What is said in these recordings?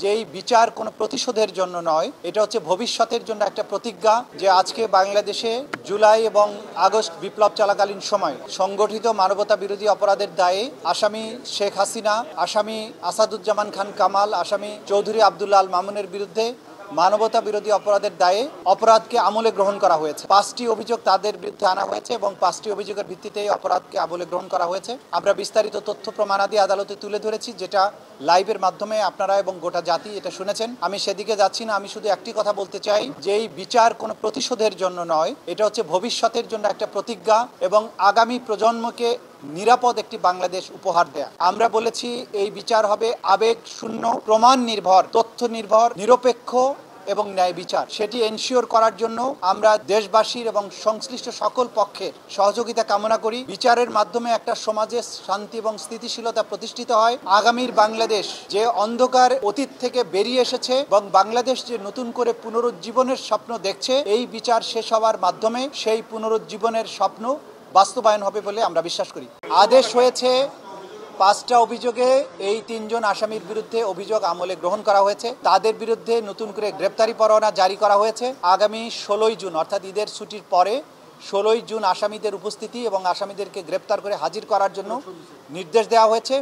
যে এই বিচার কোনো প্রতিশোধের জন্য নয়, এটা হচ্ছে ভবিষ্যতের জন্য একটা প্রতিজ্ঞা। যে আজকে বাংলাদেশে জুলাই এবং আগস্ট বিপ্লব চলাকালীন সময় সংগঠিত মানবতা বিরোধী অপরাধের দায়ে আসামি শেখ হাসিনা, আসামি আসাদুজ্জামান খান কামাল, আসামি চৌধুরী আব্দুল্লাহ আল মামুনের বিরুদ্ধে মানবতা বিরোধী অপরাধের দায়ে অপরাধকে আমলে গ্রহণ করা হয়েছে। 5টি অভিযোগ তাদের বিরুদ্ধে আনা হয়েছে এবং 5টি অভিযোগের ভিত্তিতে অপরাধকে আমলে গ্রহণ করা হয়েছে। আমরা বিস্তারিত তথ্য প্রমাণাদি আদালতে তুলে ধরেছি, যেটা লাইভের মাধ্যমে আপনারা এবং গোটা জাতি এটা শুনেছেন। আমি সেদিকে যাচ্ছি না, আমি শুধু একটি কথা বলতে চাই যে এই বিচার কোনো প্রতিশোধের জন্য নয়, এটা হচ্ছে ভবিষ্যতের জন্য একটা প্রতিজ্ঞা এবং আগামী প্রজন্মকে নিরাপদ একটি বাংলাদেশ উপহার দেয়া। আমরা বলেছি এই বিচার হবে আবেগ শূন্য, প্রমাণ নির্ভর, তথ্য নির্ভর, নিরপেক্ষ এবং ন্যায় বিচার। সেটি এনশিওর করার জন্য আমরা দেশবাসীর এবং সংশ্লিষ্ট সকল পক্ষের সহযোগিতা কামনা করি। বিচারের মাধ্যমে একটা সমাজে শান্তি এবং স্থিতিশীলতা প্রতিষ্ঠিত হয়। আগামীর বাংলাদেশ যে অন্ধকার অতীত থেকে বেরিয়ে এসেছে এবং বাংলাদেশ যে নতুন করে পুনরুজ্জীবনের স্বপ্ন দেখছে, এই বিচার শেষ হওয়ার মাধ্যমে সেই পুনরুজ্জীবনের স্বপ্ন বাস্তবায়ন হবে বলে আমরা বিশ্বাস করি। আদেশ হয়েছে 5টা অভিযোগে এই 3 জন আসামির বিরুদ্ধে অভিযোগ আমলে গ্রহণ করা হয়েছে। তাদের বিরুদ্ধে নতুন করে গ্রেপ্তারি পরোয়ানা জারি করা হয়েছে। আগামী 16ই জুন অর্থাৎ ঈদের ছুটির পরে 16ই জুন আসামিদের উপস্থিতি এবং আসামিদেরকে গ্রেপ্তার করে হাজির করার জন্য নির্দেশ দেওয়া হয়েছে।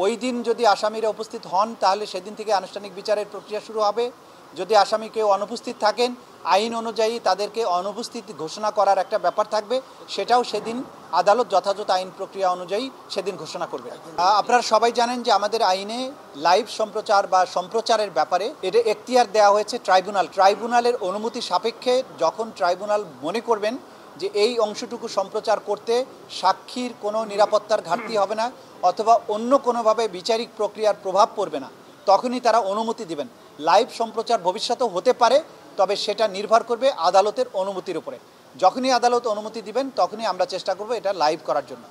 ওই দিন যদি আসামিরা উপস্থিত হন তাহলে সেদিন থেকে আনুষ্ঠানিক বিচারের প্রক্রিয়া শুরু হবে। যদি আসামি কেউ অনুপস্থিত থাকেন, আইন অনুযায়ী তাদেরকে অনুপস্থিত ঘোষণা করার একটা ব্যাপার থাকবে, সেটাও সেদিন আদালত যথাযথ আইন প্রক্রিয়া অনুযায়ী সেদিন ঘোষণা করবে। আপনারা সবাই জানেন যে আমাদের আইনে লাইভ সম্প্রচার বা সম্প্রচারের ব্যাপারে এটা এখতিয়ার দেওয়া হয়েছে ট্রাইব্যুনালের অনুমতি সাপেক্ষে। যখন ট্রাইব্যুনাল মনে করবেন যে এই অংশটুকু সম্প্রচার করতে সাক্ষীর কোনো নিরাপত্তার ঘাটতি হবে না অথবা অন্য কোনোভাবে বিচারিক প্রক্রিয়ার প্রভাব পড়বে না, তখনই তারা অনুমতি দিবেন। লাইভ সম্প্রচার ভবিষ্যতেও হতে পারে, তবে সেটা নির্ভর করবে আদালতের অনুমতির উপরে। যখনই আদালত অনুমতি দিবেন তখনই আমরা চেষ্টা করব এটা লাইভ করার জন্য।